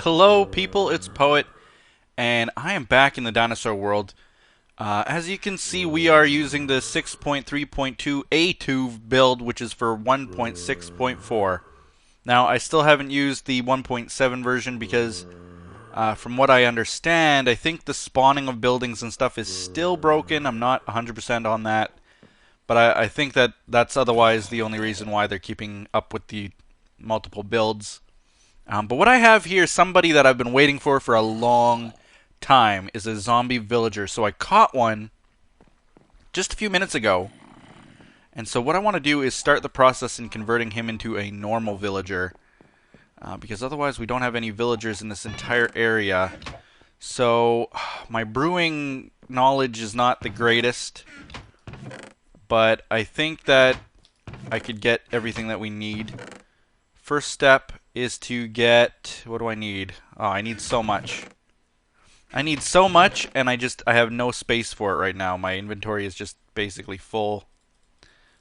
Hello people, it's Poet, and I am back in the dinosaur world. As you can see, we are using the 6.3.2 A2 build, which is for 1.6.4. Now, I still haven't used the 1.7 version because, from what I understand, I think the spawning of buildings and stuff is still broken. I'm not 100% on that, but I think that that's otherwise the only reason why they're keeping up with the multiple builds. But what I have here, somebody that I've been waiting for a long time, is a zombie villager. So I caught one just a few minutes ago. And so what I want to do is start the process in converting him into a normal villager. Because otherwise we don't have any villagers in this entire area. So my brewing knowledge is not the greatest. But I think that I could get everything that we need. First step is to get, what do I need? Oh, I need so much. I need so much, and I have no space for it right now. My inventory is just basically full.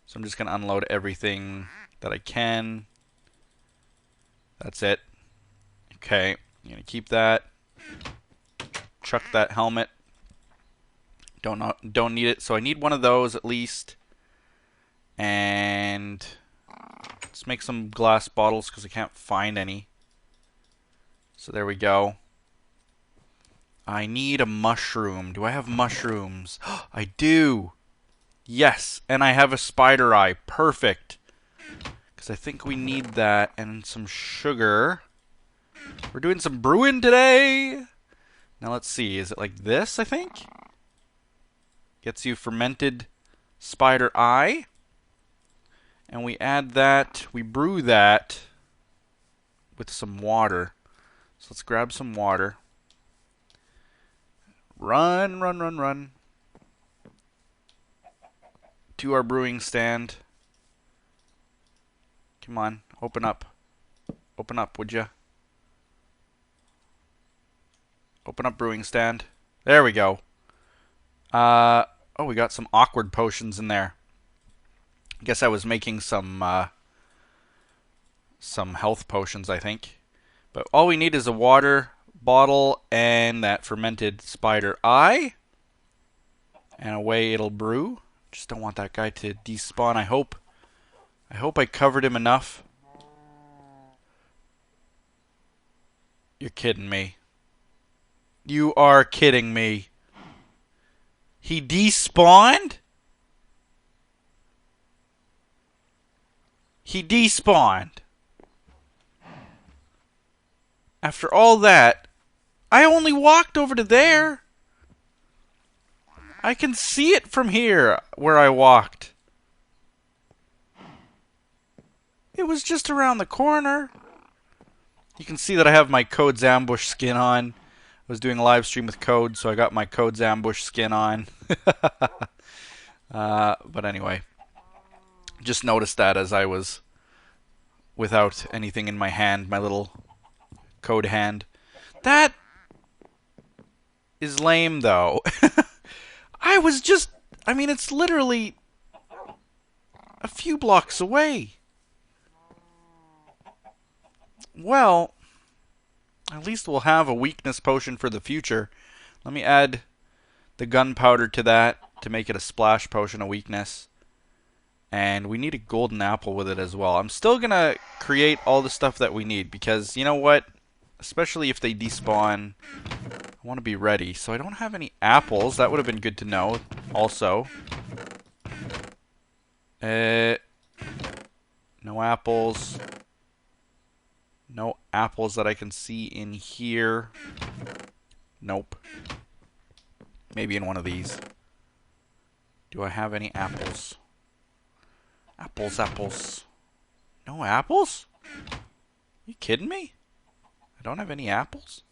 So I'm just going to unload everything that I can. That's it. Okay, I'm going to keep that. Chuck that helmet. Don't need it, so I need one of those at least. And let's make some glass bottles because I can't find any. So there we go. I need a mushroom. Do I have mushrooms? I do. Yes, and I have a spider eye. Perfect. Because I think we need that and some sugar. We're doing some brewing today. Now let's see. Is it like this, I think? Gets you fermented spider eye. And we add that, we brew that with some water. So let's grab some water. Run, run, run, run. To our brewing stand. Come on, open up. Open up, would you? Open up brewing stand. There we go. Oh, we got some awkward potions in there. I guess I was making some health potions, I think. But all we need is a water bottle and that fermented spider eye. And away it'll brew. Just don't want that guy to despawn. I hope I covered him enough. You're kidding me. You are kidding me. He despawned? He despawned. After all that, I only walked over to there. I can see it from here where I walked. It was just around the corner. You can see that I have my Code's Ambush skin on. I was doing a live stream with Code, so I got my Code's Ambush skin on. But anyway. Just noticed that as I was without anything in my hand, my little Code hand. That is lame, though. I mean, it's literally a few blocks away. Well, at least we'll have a weakness potion for the future. Let me add the gunpowder to that to make it a splash potion of weakness. And we need a golden apple with it as well. I'm still going to create all the stuff that we need because, you know what? Especially if they despawn, I want to be ready. So I don't have any apples. That would have been good to know also. No apples. No apples that I can see in here. Nope. Maybe in one of these. Do I have any apples? Apples, apples. No apples? You kidding me? I don't have any apples?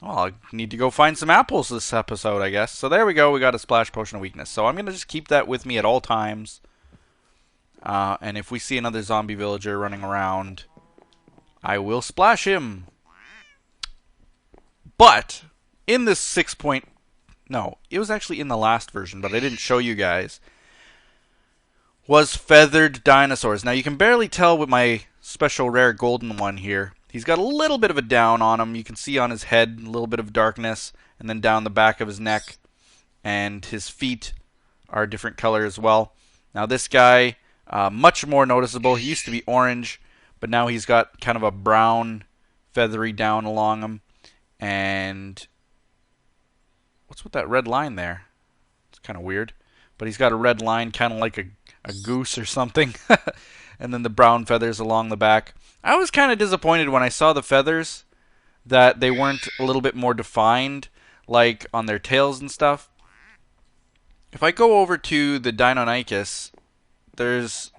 Well, I need to go find some apples this episode, I guess. So there we go. We got a splash potion of weakness. So I'm going to just keep that with me at all times. And if we see another zombie villager running around, I will splash him. But in this 6. No, it was actually in the last version, but I didn't show you guys. Was feathered dinosaurs. Now you can barely tell with my special rare golden one here. He's got a little bit of a down on him. You can see on his head a little bit of darkness, and then down the back of his neck. And his feet are a different color as well. Now this guy, much more noticeable. He used to be orange, but now he's got kind of a brown, feathery down along him. And what's with that red line there? It's kind of weird. But he's got a red line, kind of like a goose or something. And then the brown feathers along the back. I was kind of disappointed when I saw the feathers that they weren't a little bit more defined, like on their tails and stuff. If I go over to the Deinonychus, there's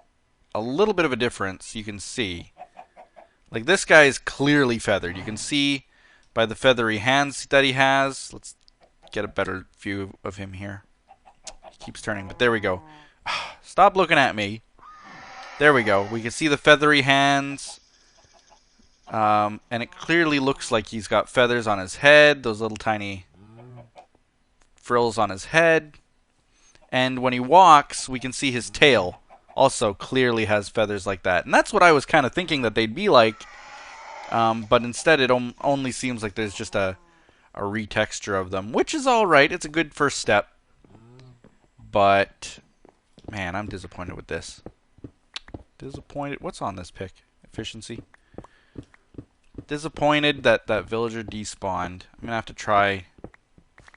a little bit of a difference you can see. Like this guy is clearly feathered. You can see by the feathery hands that he has. Let's get a better view of him here. He keeps turning, but there we go. Stop looking at me. There we go. We can see the feathery hands. And it clearly looks like he's got feathers on his head. Those little tiny frills on his head. And when he walks, we can see his tail also clearly has feathers like that. And that's what I was kind of thinking that they'd be like. But instead it only seems like there's just a retexture of them. Which is alright. It's a good first step. But, man, I'm disappointed with this. Disappointed. What's on this pick? Efficiency. Disappointed that that villager despawned. I'm going to have to try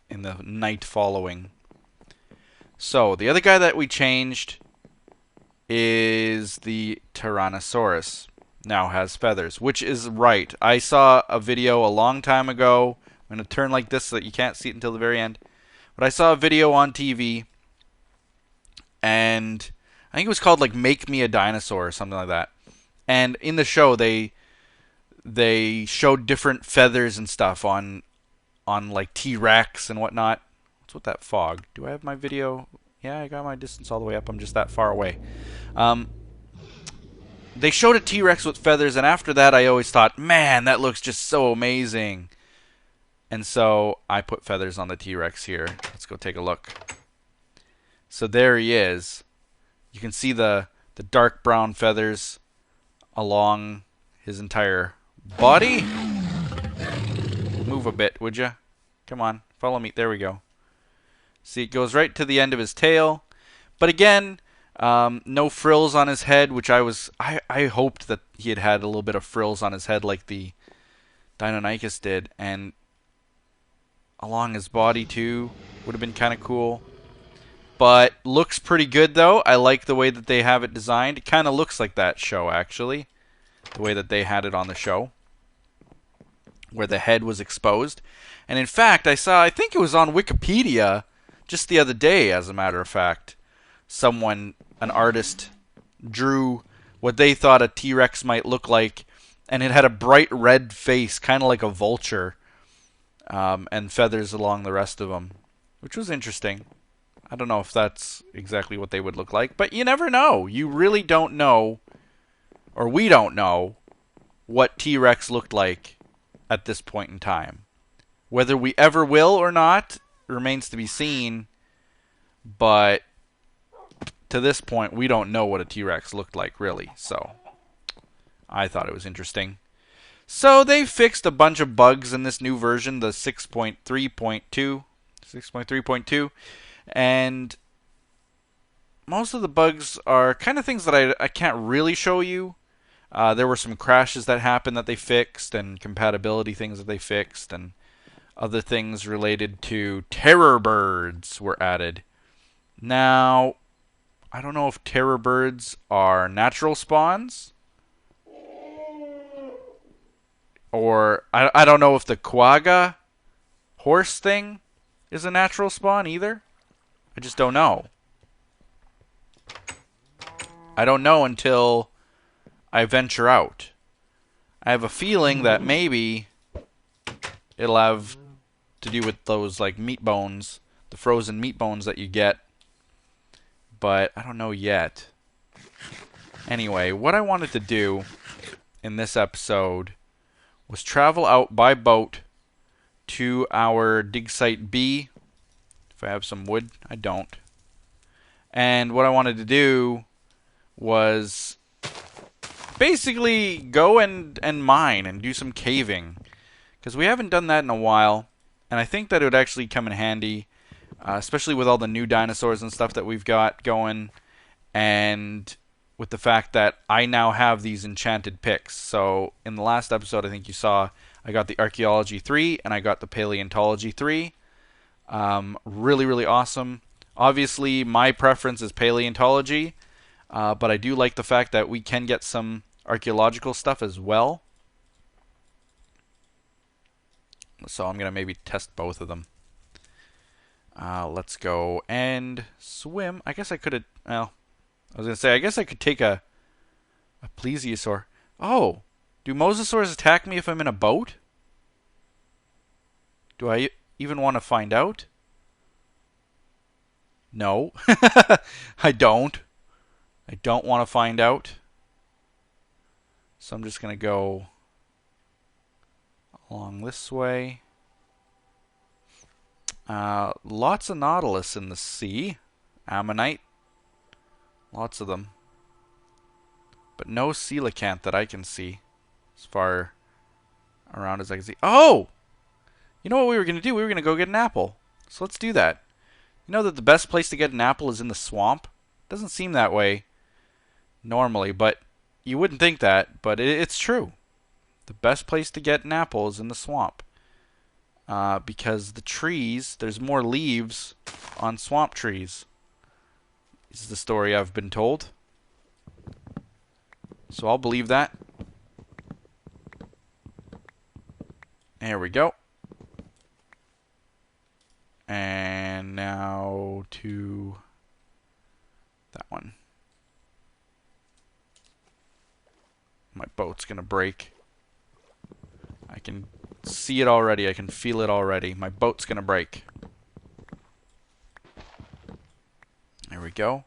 in the night following. So, the other guy that we changed is the Tyrannosaurus. Now has feathers, which is right. I saw a video a long time ago. I'm going to turn like this so that you can't see it until the very end. But I saw a video on TV, and I think it was called like "Make Me a Dinosaur" or something like that. And in the show, they showed different feathers and stuff on like T-Rex and whatnot. What's with that fog? Do I have my video? Yeah, I got my distance all the way up. I'm just that far away. They showed a T-Rex with feathers, and after that, I always thought, man, that looks just so amazing. And so I put feathers on the T-Rex here. Let's go take a look. So there he is. You can see the dark brown feathers along his entire body. Move a bit, would you? Come on, follow me. There we go. See, it goes right to the end of his tail. But again, no frills on his head, which I hoped that he had a little bit of frills on his head like the Deinonychus did. And along his body too would have been kind of cool. But looks pretty good though. I like the way that they have it designed. It kind of looks like that show actually. The way that they had it on the show. Where the head was exposed. And in fact, I think it was on Wikipedia just the other day, as a matter of fact. An artist, drew what they thought a T-Rex might look like. And it had a bright red face, kind of like a vulture. And feathers along the rest of them. Which was interesting. I don't know if that's exactly what they would look like. But you never know. You really don't know. Or we don't know what T-Rex looked like at this point in time. Whether we ever will or not remains to be seen. But to this point, we don't know what a T-Rex looked like, really. So I thought it was interesting. So they fixed a bunch of bugs in this new version, the 6.3.2. 6.3.2. And most of the bugs are kind of things that I can't really show you. There were some crashes that happened that they fixed, and compatibility things that they fixed, and other things related to terror birds were added. Now, I don't know if terror birds are natural spawns, or I don't know if the quagga horse thing is a natural spawn either. I just don't know. I don't know until I venture out. I have a feeling that maybe it'll have to do with those like meat bones, the frozen meat bones that you get. But I don't know yet. Anyway, what I wanted to do in this episode was travel out by boat to our dig site B. If I have some wood, I don't. And what I wanted to do was basically go and mine and do some caving, because we haven't done that in a while, and I think that it would actually come in handy, especially with all the new dinosaurs and stuff that we've got going, and with the fact that I now have these enchanted picks. So in the last episode, I think you saw I got the Archaeology 3 and I got the Paleontology 3. Really, really awesome. Obviously, my preference is Paleontology, but I do like the fact that we can get some archaeological stuff as well. So I'm going to maybe test both of them. Let's go and swim. I guess I could have... Well, I was going to say, I guess I could take a plesiosaur. Oh, do mosasaurs attack me if I'm in a boat? Do I even want to find out? No. I don't. I don't want to find out. So I'm just going to go along this way. Lots of nautilus in the sea. Ammonite. Lots of them. But no coelacanth that I can see. As far around as I can see. Oh! You know what we were going to do? We were going to go get an apple. So let's do that. You know that the best place to get an apple is in the swamp? Doesn't seem that way normally, but you wouldn't think that, but it's true. The best place to get an apple is in the swamp. Because the trees, there's more leaves on swamp trees. This is the story I've been told. So I'll believe that. There we go. And now to that one. My boat's gonna break. I can see it already. I can feel it already. My boat's gonna break. There we go.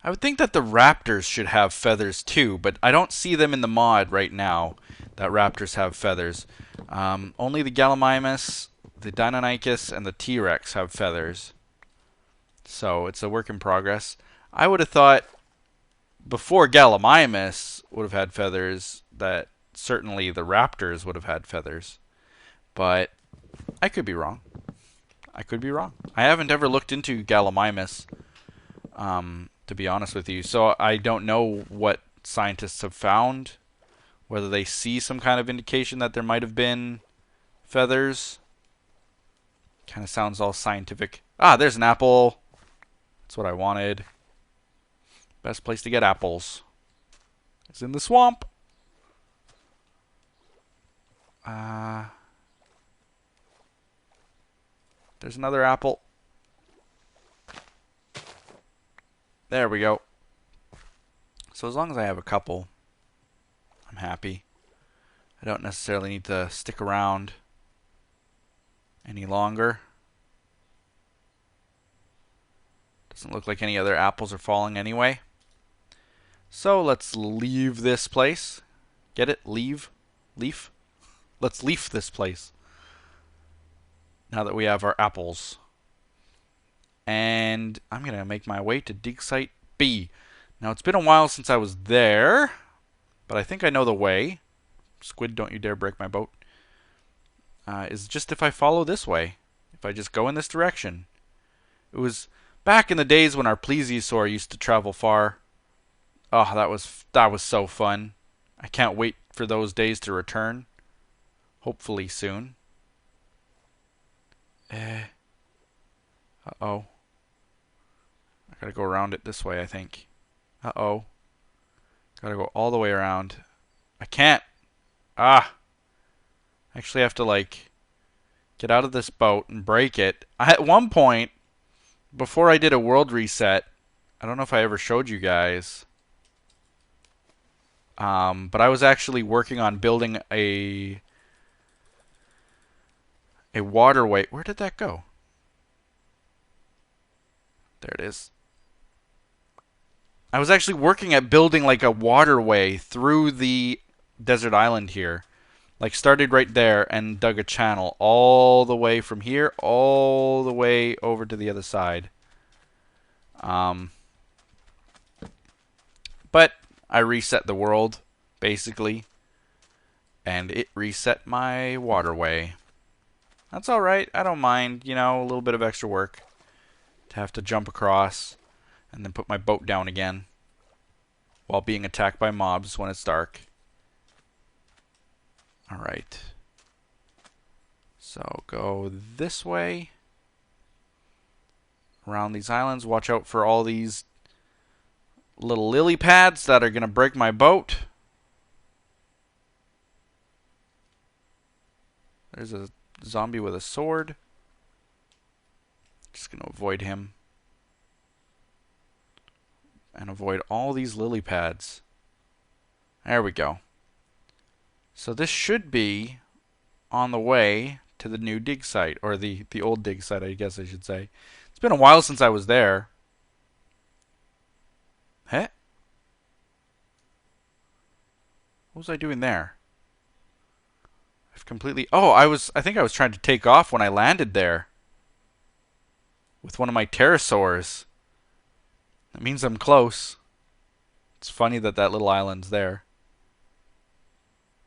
I would think that the raptors should have feathers too, but I don't see them in the mod right now that raptors have feathers. Only the Gallimimus, the Deinonychus, and the T-Rex have feathers. So it's a work in progress. I would have thought before Gallimimus would have had feathers that certainly the raptors would have had feathers. But I could be wrong. I could be wrong. I haven't ever looked into Gallimimus, to be honest with you. So I don't know what scientists have found. Whether they see some kind of indication that there might have been feathers. Kind of sounds all scientific. Ah, there's an apple. That's what I wanted. Best place to get apples is in the swamp. There's another apple. There we go. So as long as I have a couple, I'm happy. I don't necessarily need to stick around any longer. Doesn't look like any other apples are falling anyway. So let's leave this place. Get it? Leave? Leaf? Let's leaf this place. Now that we have our apples. And I'm going to make my way to dig site B. Now it's been a while since I was there, but I think I know the way. Squid, don't you dare break my boat. Is just if I follow this way. If I just go in this direction. It was back in the days when our plesiosaur used to travel far. Oh, that was so fun. I can't wait for those days to return. Hopefully soon. Uh-oh. I gotta go around it this way, I think. Uh-oh. Gotta go all the way around. I can't. Ah. I actually have to, like, get out of this boat and break it. At one point, before I did a world reset, I don't know if I ever showed you guys, but I was actually working on building a waterway. Where did that go? There it is. I was actually working at building like a waterway through the desert island here. Like started right there and dug a channel all the way from here all the way over to the other side. But I reset the world basically. And it reset my waterway. That's alright. I don't mind, you know, a little bit of extra work to have to jump across and then put my boat down again while being attacked by mobs when it's dark. Alright. So go this way. Around these islands. Watch out for all these little lily pads that are going to break my boat. There's a zombie with a sword. Just going to avoid him. And avoid all these lily pads. There we go. So this should be on the way to the new dig site. Or the old dig site, I guess I should say. It's been a while since I was there. Huh? What was I doing there? I've completely... Oh, I think I was trying to take off when I landed there. With one of my pterosaurs. That means I'm close. It's funny that that little island's there.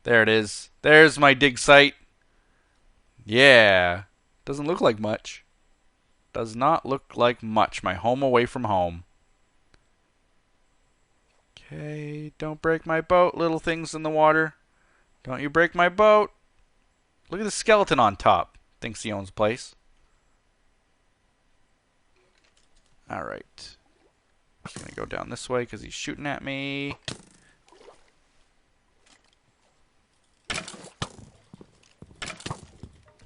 There it is. There's my dig site. Yeah. Doesn't look like much. Does not look like much. My home away from home. Okay, don't break my boat, little things in the water. Don't you break my boat. Look at the skeleton on top. Thinks he owns the place. Alright. Just gonna go down this way because he's shooting at me.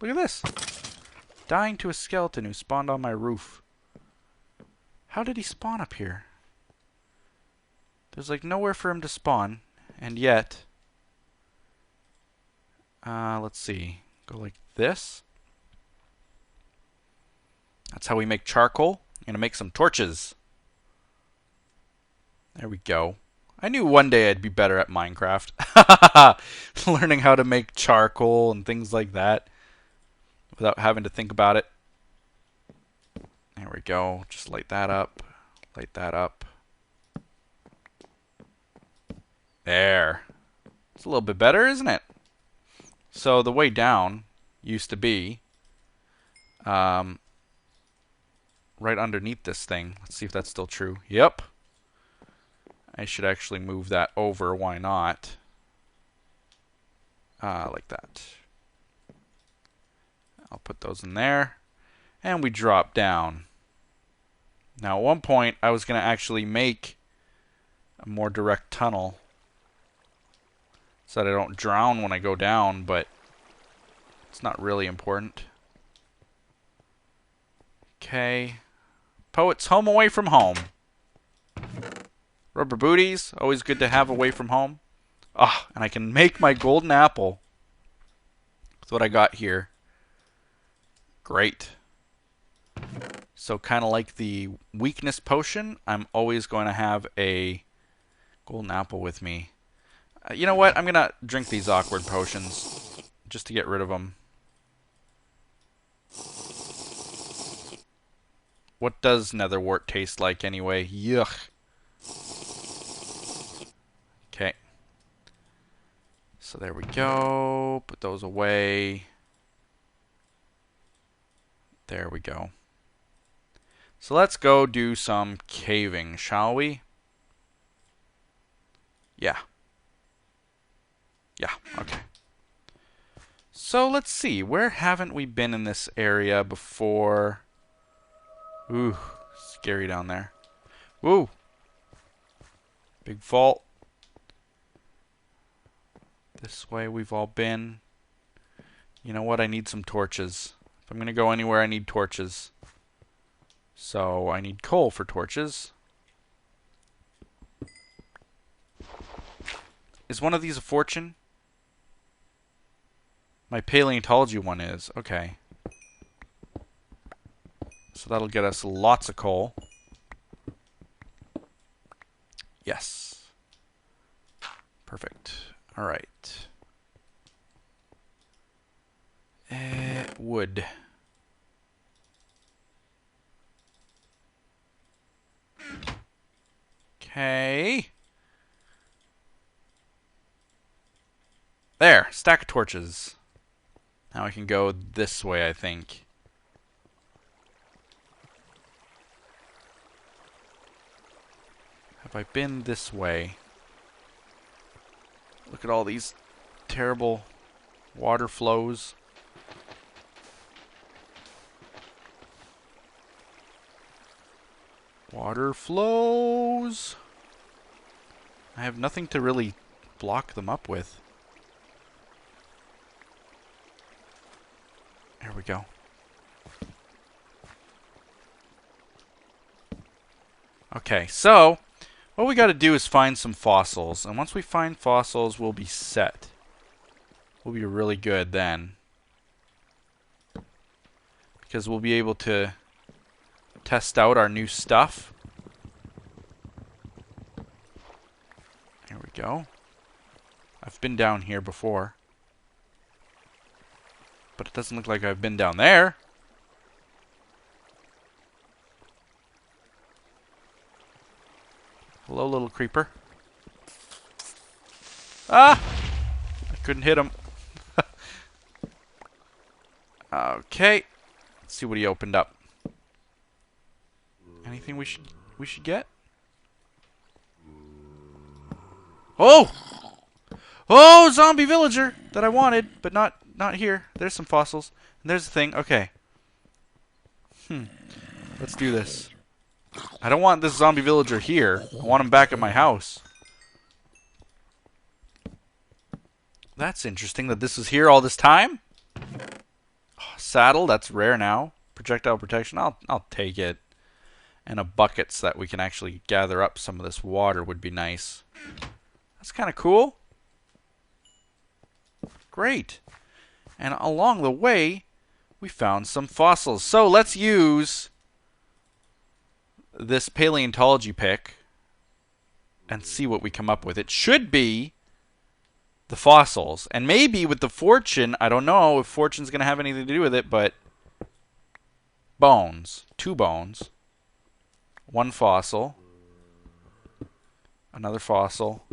Look at this. Dying to a skeleton who spawned on my roof. How did he spawn up here? There's like nowhere for him to spawn. And yet... let's see. Go like this. That's how we make charcoal. I'm gonna make some torches. There we go. I knew one day I'd be better at Minecraft. Learning how to make charcoal and things like that. Without having to think about it. There we go. Just light that up. Light that up. There. It's a little bit better, isn't it? So the way down used to be right underneath this thing. Let's see if that's still true. Yep. I should actually move that over. Why not? Like that. I'll put those in there. And we drop down. Now at one point I was going to actually make a more direct tunnel so that I don't drown when I go down, but it's not really important. Okay. Poet's home away from home. Rubber booties, always good to have away from home. Ah, and I can make my golden apple. That's what I got here. Great. So kind of like the weakness potion, I'm always going to have a golden apple with me. You know what? I'm going to drink these awkward potions just to get rid of them. What does netherwort taste like anyway? Yuck. Okay. So there we go. Put those away. There we go. So let's go do some caving, shall we? Yeah. Yeah, okay. So let's see. Where haven't we been in this area before? Ooh, scary down there. Woo! Big vault. This way we've all been. You know what? I need some torches. If I'm going to go anywhere, I need torches. So I need coal for torches. Is one of these a fortune? My paleontology one is. Okay. So that'll get us lots of coal. Yes. Perfect. Alright. Wood. Okay. There, stack of torches. Now I can go this way, I think. Have I been this way? Look at all these terrible water flows. Water flows. I have nothing to really block them up with. There we go. Okay, so what we got to do is find some fossils, and once we find fossils, we'll be set. We'll be really good then, because we'll be able to test out our new stuff. There we go. I've been down here before, but it doesn't look like I've been down there. Hello, little creeper. Ah! I couldn't hit him. Okay. Let's see what he opened up. Anything we should get? Oh! Oh, zombie villager that I wanted, but not here. There's some fossils. And there's the thing. Okay. Let's do this. I don't want this zombie villager here. I want him back at my house. That's interesting that this was here all this time. Oh, saddle, that's rare now. Projectile protection, I'll take it. And a bucket so that we can actually gather up some of this water would be nice. That's kind of cool. Great. And along the way, we found some fossils. So let's use this paleontology pick and see what we come up with. It should be the fossils. And maybe with the fortune, I don't know if fortune's going to have anything to do with it, but bones. 2 bones. 1 fossil. Another fossil.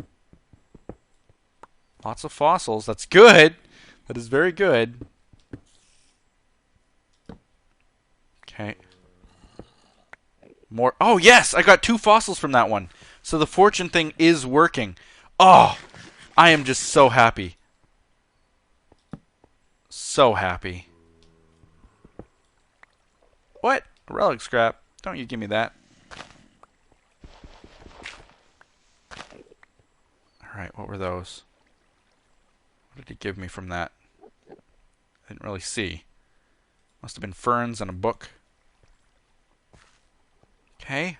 Lots of fossils. That's good. That is very good. Okay. More. Oh, yes! I got 2 fossils from that one. So the fortune thing is working. Oh! I am just so happy. So happy. What? Relic scrap. Don't you give me that. Alright, what were those? What did he give me from that? I didn't really see. Must have been ferns and a book. Okay.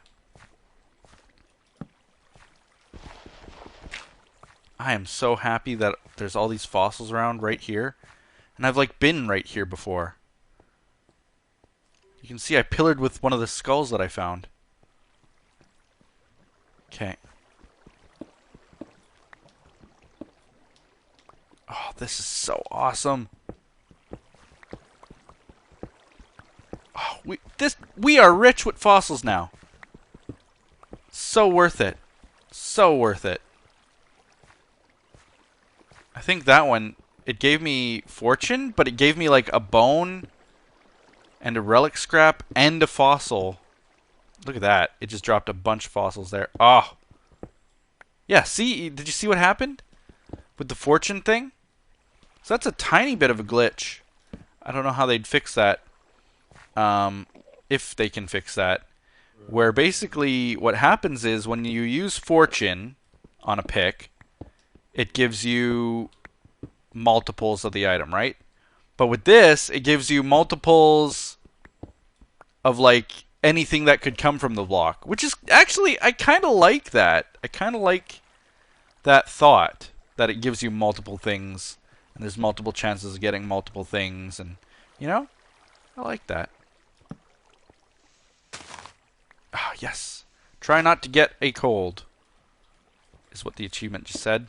I am so happy that there's all these fossils around right here. And I've like been right here before. You can see I pillared with one of the skulls that I found. Okay. Oh, this is so awesome. Oh, we are rich with fossils now. So worth it. So worth it. I think that one, it gave me fortune, but it gave me like a bone and a relic scrap and a fossil. Look at that. It just dropped a bunch of fossils there. Oh. Yeah, see? Did you see what happened with the fortune thing? So that's a tiny bit of a glitch. I don't know how they'd fix that. If they can fix that. Where basically what happens is when you use fortune on a pick, it gives you multiples of the item, right? But with this, it gives you multiples of like anything that could come from the block. Which is actually, I kind of like that. I kind of like that thought that it gives you multiple things. And there's multiple chances of getting multiple things. And, you know, I like that. Ah, yes. Try not to get a cold, is what the achievement just said.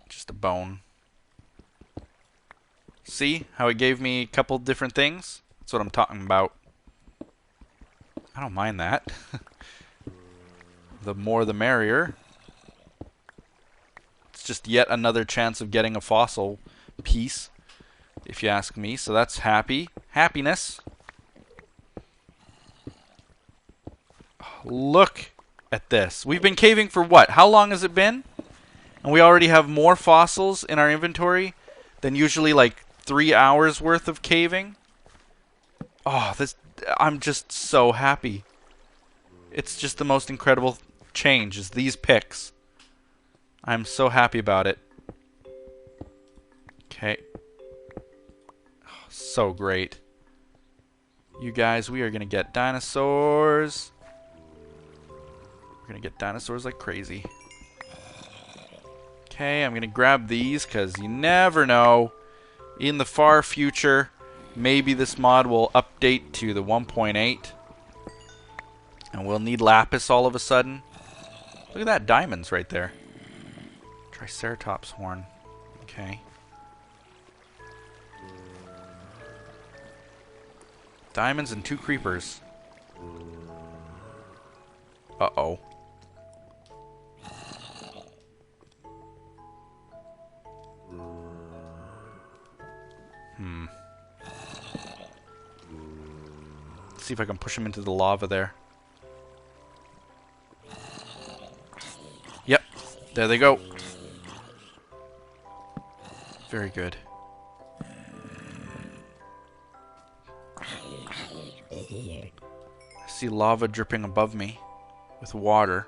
Just a bone. See how it gave me a couple different things? That's what I'm talking about. I don't mind that. The more the merrier. just yet another chance of getting a fossil piece, if you ask me. So that's happiness. Look at this. We've been caving for what? How long has it been? And we already have more fossils in our inventory than usually like 3 hours worth of caving. Oh, I'm just so happy. It's just the most incredible change is these picks. I'm so happy about it. Okay. Oh, so great. You guys, we are going to get dinosaurs. We're going to get dinosaurs like crazy. Okay, I'm going to grab these because you never know. In the far future, maybe this mod will update to the 1.8. And we'll need lapis all of a sudden. Look at that, diamonds right there. Triceratops horn. Okay. Diamonds and 2 creepers. Uh-oh. Let's see if I can push him into the lava there. Yep. There they go. Very good. I see lava dripping above me with water.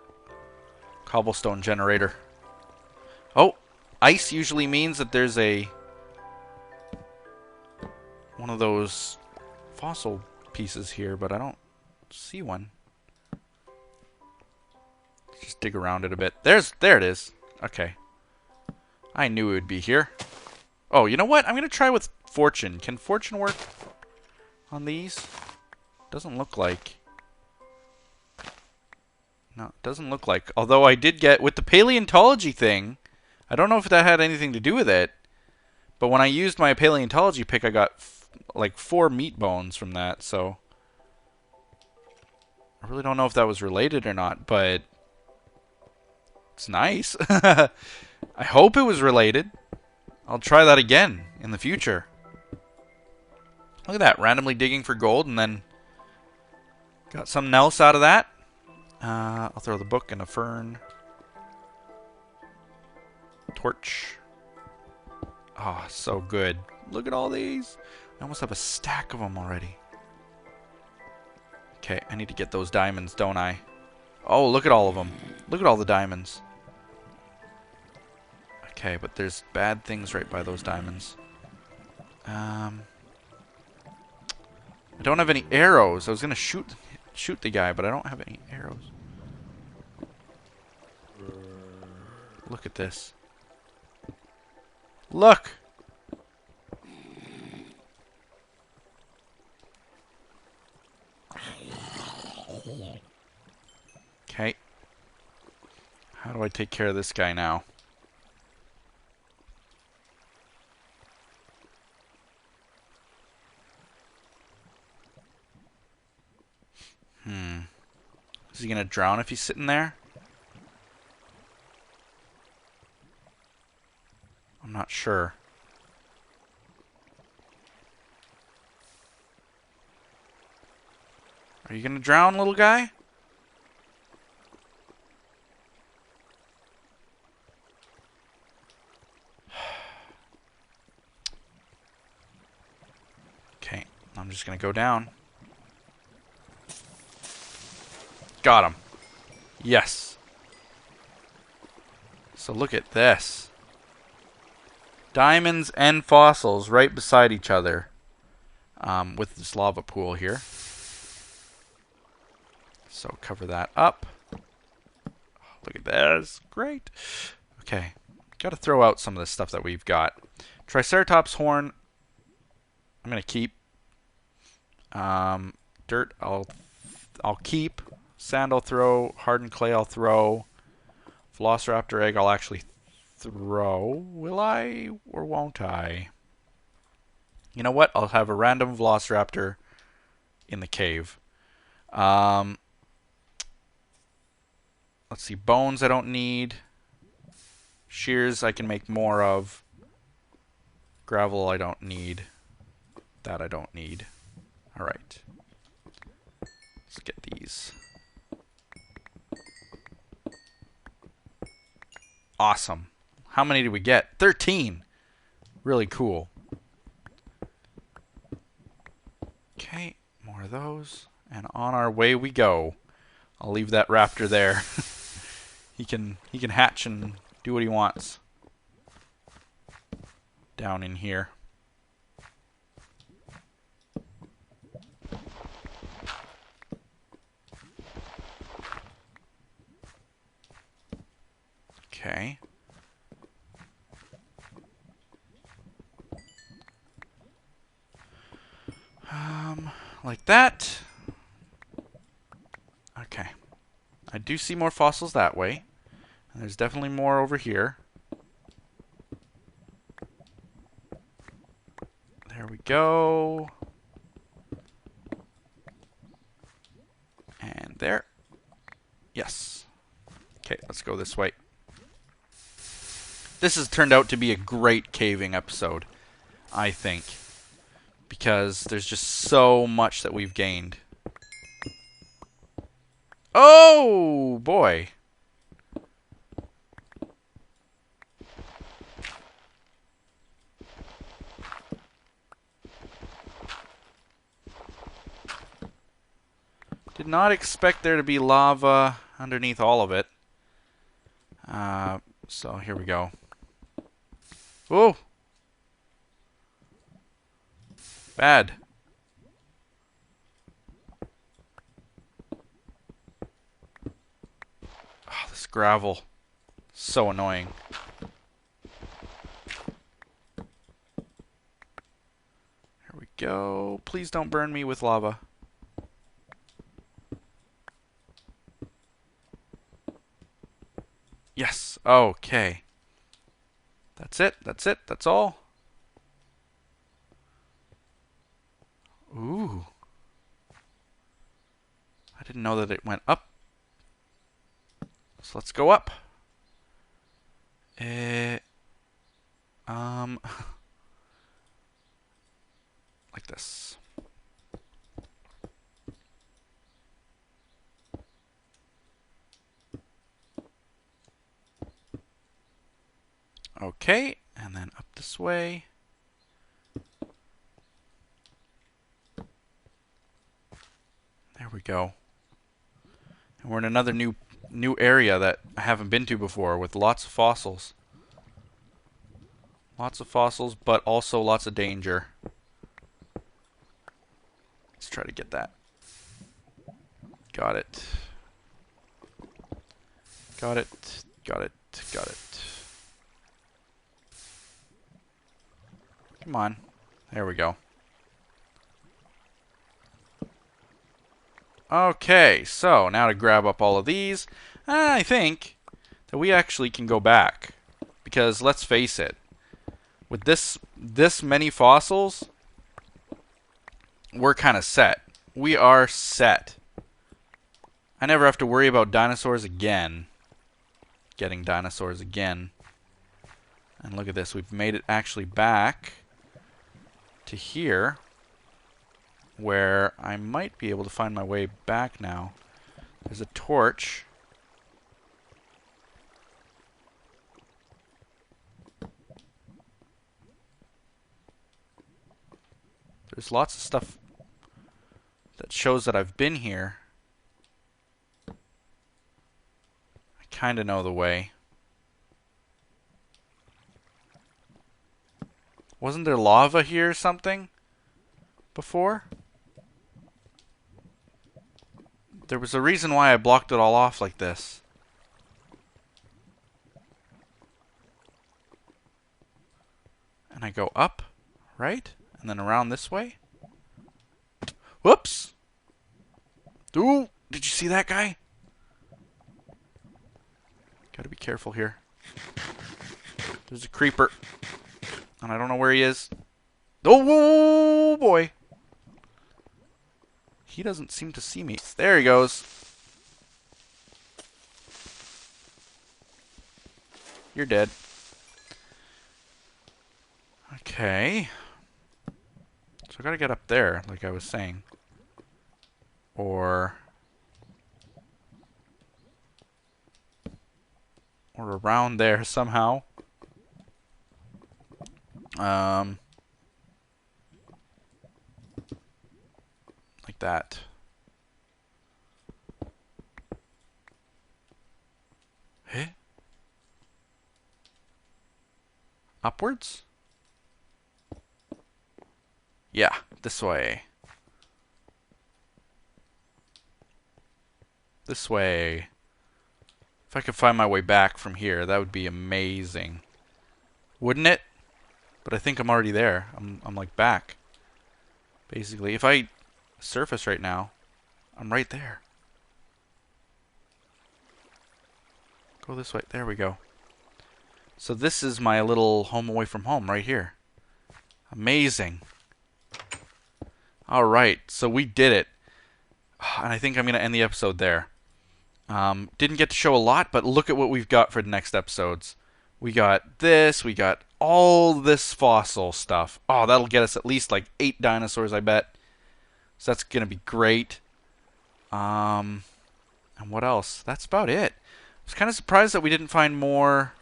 Cobblestone generator. Oh! Ice usually means that there's one of those fossil pieces here, but I don't see one. Just dig around it a bit. There it is. Okay. I knew it would be here. Oh, you know what? I'm going to try with Fortune. Can Fortune work on these? Doesn't look like. No, it doesn't look like. Although I did get, with the paleontology thing, I don't know if that had anything to do with it, but when I used my paleontology pick, I got like 4 meat bones from that, so I really don't know if that was related or not, but it's nice. I hope it was related. I'll try that again in the future. Look at that, randomly digging for gold and then got something else out of that. I'll throw the book and a fern. Torch. Oh, so good. Look at all these. I almost have a stack of them already. Okay, I need to get those diamonds, don't I? Oh, look at all of them. Look at all the diamonds. Okay, but there's bad things right by those diamonds. I don't have any arrows. I was gonna shoot the guy, but I don't have any arrows. Look at this. Look! Okay. How do I take care of this guy now? Is he gonna drown if he's sitting there? I'm not sure. Are you gonna drown, little guy? Okay, I'm just gonna go down. Got him. Yes. So look at this. Diamonds and fossils right beside each other. With this lava pool here. So cover that up. Look at this. Great. Okay. Got to throw out some of the stuff that we've got. Triceratops horn. I'm going to keep. Dirt I'll keep. Sand I'll throw. Hardened clay I'll throw. Velociraptor egg I'll actually throw. Will I or won't I? You know what? I'll have a random Velociraptor in the cave. Let's see. Bones I don't need. Shears I can make more of. Gravel I don't need. That I don't need. Alright. Let's get these. Awesome. How many did we get? 13! Really cool. Okay, more of those. And on our way we go. I'll leave that raptor there. He can hatch and do what he wants. Down in here. Okay. Like that. Okay. I do see more fossils that way. And there's definitely more over here. There we go. And there. Yes. Okay, let's go this way. This has turned out to be a great caving episode, I think. Because there's just so much that we've gained. Oh, boy. Did not expect there to be lava underneath all of it. So here we go. Whoa! Bad. Oh, this gravel. So annoying. Here we go. Please don't burn me with lava. Yes. Okay. That's it. That's it. That's all. Ooh. I didn't know that it went up. So let's go up. Like this. Okay, and then up this way. There we go. And we're in another new area that I haven't been to before with lots of fossils. Lots of fossils, but also lots of danger. Let's try to get that. Got it. Got it. Got it. Got it. Come on. There we go. Okay, so now to grab up all of these, I think that we actually can go back. Because let's face it, with this many fossils, we're kind of set. We are set. I never have to worry about dinosaurs again. Getting dinosaurs again. And look at this, we've made it actually back to here, where I might be able to find my way back now. There's a torch. There's lots of stuff that shows that I've been here. I kind of know the way. Wasn't there lava here or something before? There was a reason why I blocked it all off like this. And I go up, right? And then around this way. Whoops! Ooh! Did you see that guy? Gotta be careful here. There's a creeper. And I don't know where he is. Oh boy! He doesn't seem to see me. There he goes. You're dead. Okay. So I gotta get up there, like I was saying. Or around there somehow. Like that. Eh? Upwards? Yeah, this way. This way. If I could find my way back from here, that would be amazing. Wouldn't it? But I think I'm already there. I'm like back. Basically, if I surface right now, I'm right there. Go this way. There we go. So this is my little home away from home right here. Amazing. Alright, so we did it. And I think I'm going to end the episode there. Didn't get to show a lot, but look at what we've got for the next episodes. We got this, we got all this fossil stuff. Oh, that'll get us at least like 8 dinosaurs, I bet. So that's going to be great. And what else? That's about it. I was kind of surprised that we didn't find more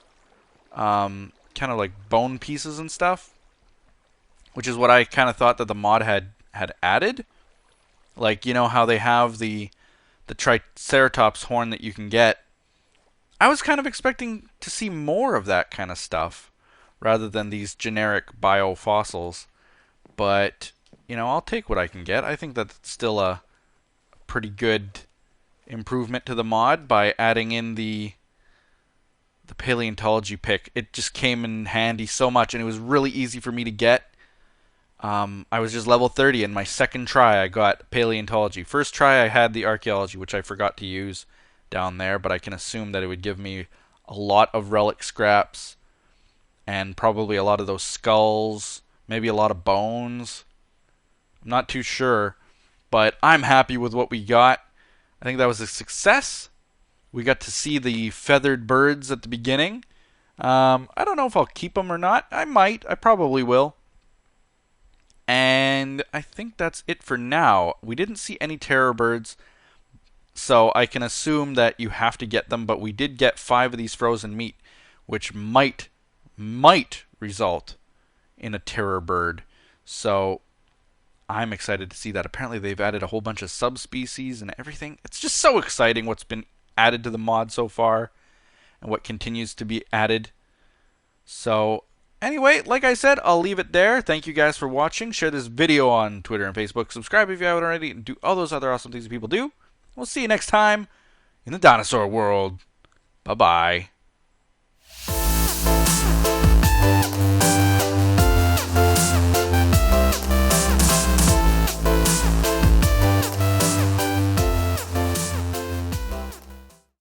kind of like bone pieces and stuff. Which is what I kind of thought that the mod had added. Like, you know how they have the Triceratops horn that you can get. I was kind of expecting to see more of that kind of stuff rather than these generic biofossils. But, you know, I'll take what I can get. I think that's still a pretty good improvement to the mod by adding in the paleontology pick. It just came in handy so much, and it was really easy for me to get. I was just level 30, and my second try I got paleontology. First try I had the archaeology, which I forgot to use down there, but I can assume that it would give me a lot of relic scraps and probably a lot of those skulls, maybe a lot of bones. I'm not too sure, but I'm happy with what we got. I think that was a success. We got to see the feathered birds at the beginning. I don't know if I'll keep them or not. I might. I probably will. And I think that's it for now. We didn't see any terror birds, so I can assume that you have to get them, but we did get 5 of these frozen meat, which might result in a terror bird. So I'm excited to see that. Apparently they've added a whole bunch of subspecies and everything. It's just so exciting what's been added to the mod so far and what continues to be added. So anyway, like I said, I'll leave it there. Thank you guys for watching. Share this video on Twitter and Facebook. Subscribe if you haven't already. And do all those other awesome things that people do. We'll see you next time in the dinosaur world. Bye-bye.